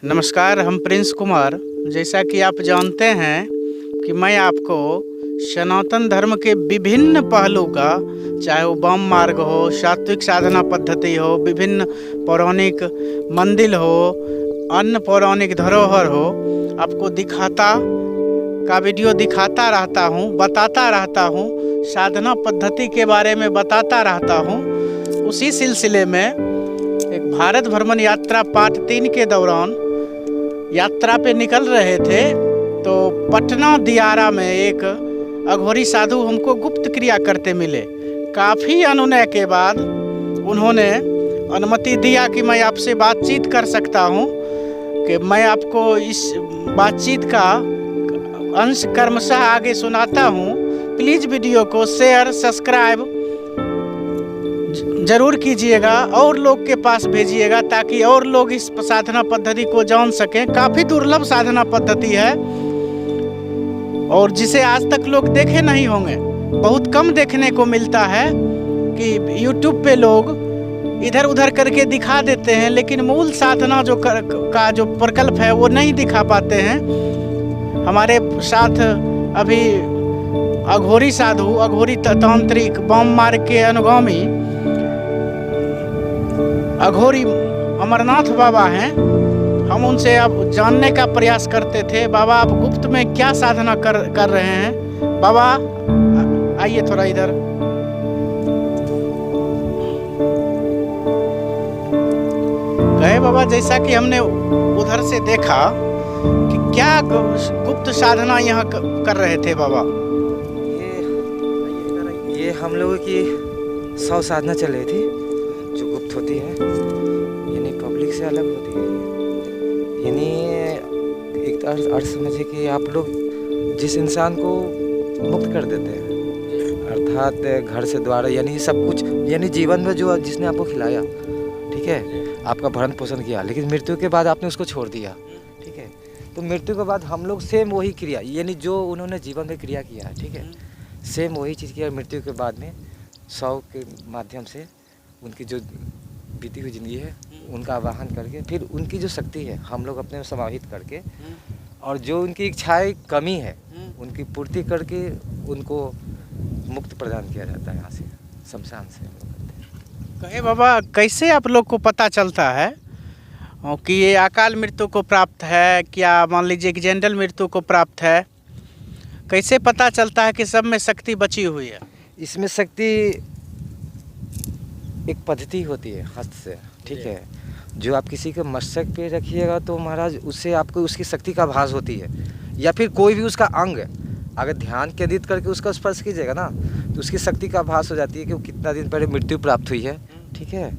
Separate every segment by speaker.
Speaker 1: नमस्कार, हम प्रिंस कुमार। जैसा कि आप जानते हैं कि मैं आपको सनातन धर्म के विभिन्न पहलू का, चाहे वो वाम मार्ग हो, सात्विक साधना पद्धति हो, विभिन्न पौराणिक मंदिर हो, अन्य पौराणिक धरोहर हो, आपको वीडियो दिखाता रहता हूँ, बताता रहता हूँ, साधना पद्धति के बारे में बताता रहता हूँ। उसी सिलसिले में एक भारत भ्रमण यात्रा पार्ट 3 के दौरान यात्रा पे निकल रहे थे तो पटना दियारा में एक अघोरी साधु हमको गुप्त क्रिया करते मिले। काफ़ी अनुनय के बाद उन्होंने अनुमति दिया कि मैं आपसे बातचीत कर सकता हूं, कि मैं आपको इस बातचीत का अंश क्रमशः आगे सुनाता हूं। प्लीज़ वीडियो को शेयर सब्सक्राइब जरूर कीजिएगा और लोग के पास भेजिएगा ताकि और लोग इस साधना पद्धति को जान सकें। काफ़ी दुर्लभ साधना पद्धति है और जिसे आज तक लोग देखे नहीं होंगे। बहुत कम देखने को मिलता है कि YouTube पे लोग इधर उधर करके दिखा देते हैं, लेकिन मूल साधना का जो प्रकल्प है वो नहीं दिखा पाते हैं। हमारे साथ अभी अघोरी साधु, अघोरी तांत्रिक, वाम मार्ग के अनुगामी अघोरी अमरनाथ बाबा हैं। हम उनसे अब जानने का प्रयास करते थे, बाबा आप गुप्त में क्या साधना कर रहे हैं। बाबा आइए थोड़ा इधर। कहे बाबा, जैसा कि हमने उधर से देखा कि क्या गुप्त साधना यहाँ कर रहे थे बाबा।
Speaker 2: ये हम लोगों की 100 साधना चल रही थी जो गुप्त होती है, यानी पब्लिक से अलग होती है। यानी एक अर्थ समझिए कि आप लोग जिस इंसान को मुक्त कर देते हैं, अर्थात घर से द्वारा, यानी सब कुछ, यानी जीवन में जो जिसने आपको खिलाया, ठीक है, आपका भरण पोषण किया, लेकिन मृत्यु के बाद आपने उसको छोड़ दिया, ठीक है। तो मृत्यु के बाद हम लोग सेम वही क्रिया, यानी जो उन्होंने जीवन में क्रिया किया है, ठीक है, सेम वही चीज़ किया मृत्यु के बाद में 100 के माध्यम से उनकी जो बीती हुई ज़िंदगी है उनका आवाहन करके, फिर उनकी जो शक्ति है हम लोग अपने में समाहित करके, और जो उनकी इच्छाएं कमी है उनकी पूर्ति करके उनको मुक्त प्रदान किया जाता है यहाँ से, शमशान से।
Speaker 1: कहे बाबा, कैसे आप लोग को पता चलता है कि ये अकाल मृत्यु को प्राप्त है, क्या मान लीजिए कि जनरल मृत्यु को प्राप्त है, कैसे पता चलता है कि सब में शक्ति बची हुई है।
Speaker 2: इसमें शक्ति एक पद्धति होती है हस्त से, ठीक है, जो आप किसी के मस्तक पे रखिएगा तो महाराज उससे आपको उसकी शक्ति का आभास होती है, या फिर कोई भी उसका अंग अगर ध्यान केंद्रित करके उसका स्पर्श कीजिएगा ना तो उसकी शक्ति का आभास हो जाती है कि वो कितना दिन पहले मृत्यु प्राप्त हुई है, ठीक है,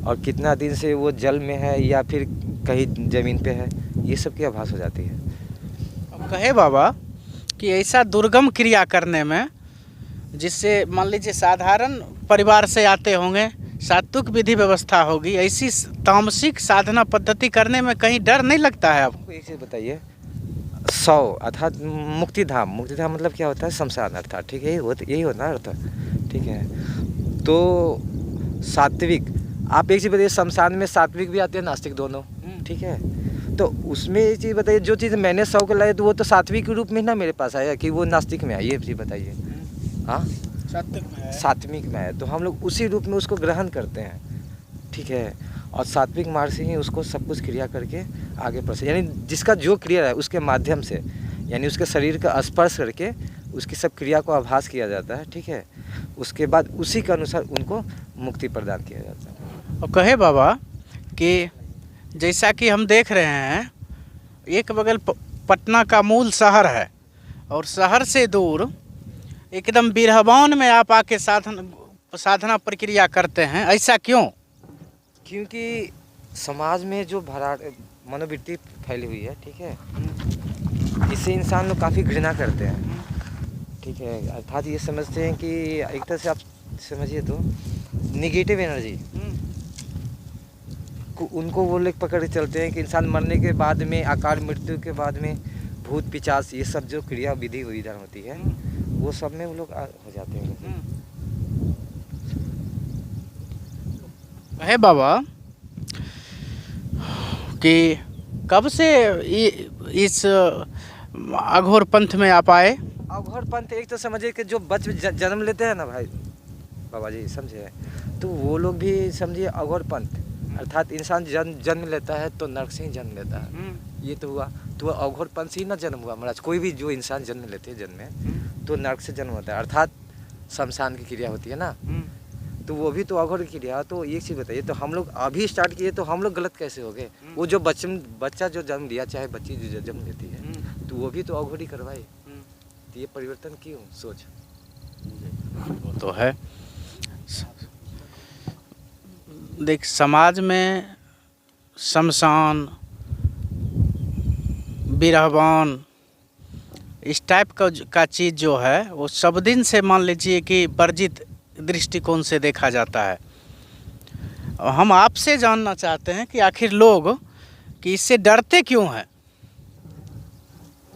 Speaker 2: और कितना दिन से वो जल में है या फिर कहीं ज़मीन पे है, ये सब की आभास हो जाती है।
Speaker 1: अब कहे बाबा कि ऐसा दुर्गम क्रिया करने में, जिससे मान लीजिए साधारण परिवार से आते होंगे, सात्विक विधि व्यवस्था होगी, ऐसी तामसिक साधना पद्धति करने में कहीं डर नहीं लगता है आपको?
Speaker 2: एक चीज़ बताइए, 100 अर्थात मुक्तिधाम, मुक्तिधाम मतलब क्या होता है, शमशान अर्थात, ठीक है, यही होता है अर्थ, ठीक है। तो सात्विक, आप एक चीज़ बताइए, शमशान में सात्विक भी आते हैं, नास्तिक दोनों, ठीक है। तो उसमें ये चीज़ बताइए, जो चीज़ मैंने 100 को लाई तो वो तो सात्विक के रूप में ना मेरे पास आया कि वो नास्तिक में आई, ये चीज़ बताइए। हाँ, सात्विक में है तो हम लोग उसी रूप में उसको ग्रहण करते हैं, ठीक है, और सात्विक मार्ग से ही उसको सब कुछ क्रिया करके आगे बढ़े, यानी जिसका जो क्रिया है उसके माध्यम से, यानी उसके शरीर का स्पर्श करके उसकी सब क्रिया को आभास किया जाता है, ठीक है। उसके बाद उसी के अनुसार उनको मुक्ति प्रदान किया जाता है।
Speaker 1: और कहे बाबा कि जैसा कि हम देख रहे हैं, एक बगल पटना का मूल शहर है और शहर से दूर एकदम बिरहवान में आप आके साधना प्रक्रिया करते हैं, ऐसा क्यों?
Speaker 2: क्योंकि समाज में जो मनोवृत्ति फैली हुई है, ठीक है, इससे इंसान लोग काफ़ी घृणा करते हैं, ठीक है, अर्थात ये समझते हैं कि एक तरह से आप समझिए तो निगेटिव एनर्जी उनको वो लोग पकड़ के चलते हैं कि इंसान मरने के बाद में, अकाल मृत्यु के बाद में भूत पिशाच, ये सब जो क्रिया विधि विधान होती है वो सब में वो लोग हो जाते हैं।
Speaker 1: है बाबा कि कब से इस अघोर पंथ में आप आए?
Speaker 2: अघोर पंथ एक तो समझिए कि जो जन्म लेते हैं ना भाई बाबा जी, समझे, तो वो लोग भी समझिए अघोर पंथ, अर्थात इंसान जन्म लेता है तो नरक से ही जन्म लेता है। ये तो हुआ, तो अघोर पंथ से ही ना जन्म हुआ महाराज। कोई भी जो इंसान जन्म लेते हैं जन्म में तो नरक से जन्म होता है, अर्थात शमशान की क्रिया होती है ना, तो वो भी तो अघोर की क्रिया। तो एक चीज़ बताइए, तो हम लोग अभी स्टार्ट किए तो हम लोग गलत कैसे हो गए? वो जो बच्चा जो जन्म लिया, चाहे बच्ची जो जन्म लेती है, तो वो भी तो अघोर ही करवाए। तो ये परिवर्तन क्यों सोच?
Speaker 1: वो तो है। देख, समाज में शमशान, बिरहवान, इस टाइप का चीज़ जो है वो सब दिन से मान लीजिए कि वर्जित दृष्टिकोण से देखा जाता है। और हम आपसे जानना चाहते हैं कि आखिर लोग कि इससे डरते क्यों हैं?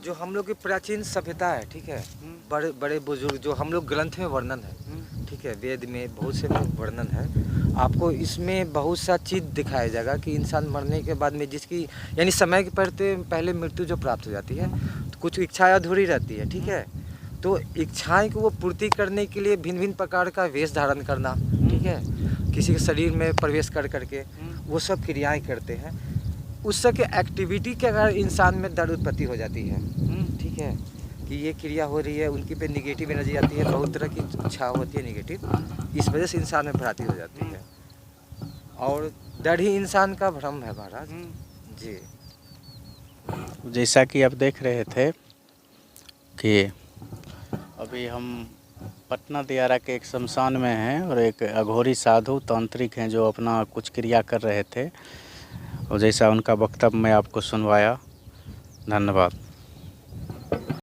Speaker 2: जो हम लोग की प्राचीन सभ्यता है, ठीक है, बड़े बड़े बुजुर्ग जो हम लोग ग्रंथ में वर्णन है, ठीक है, वेद में बहुत से में वर्णन है, आपको इसमें बहुत सा चीज़ दिखाया जाएगा कि इंसान मरने के बाद में जिसकी यानी समय के पहले मृत्यु जो प्राप्त हो जाती है, तो कुछ इच्छाएं अधूरी रहती है, ठीक है, तो इच्छाएं को वो पूर्ति करने के लिए भिन्न भिन्न प्रकार का वेश धारण करना, ठीक है, किसी के शरीर में प्रवेश कर करके वो सब क्रियाएँ करते हैं। उस सब के एक्टिविटी के अगर इंसान में दर्द उत्पत्ति हो जाती है, ठीक है, कि ये क्रिया हो रही है, उनकी पे निगेटिव एनर्जी आती है, बहुत तरह की इच्छा होती है निगेटिव, इस वजह से इंसान में भ्रांति हो जाती है। और डर ही इंसान का भ्रम है महाराज जी।
Speaker 1: जैसा कि आप देख रहे थे कि अभी हम पटना दियारा के एक शमशान में हैं और एक अघोरी साधु तांत्रिक हैं जो अपना कुछ क्रिया कर रहे थे, और जैसा उनका वक्तव्य मैं आपको सुनवाया। धन्यवाद।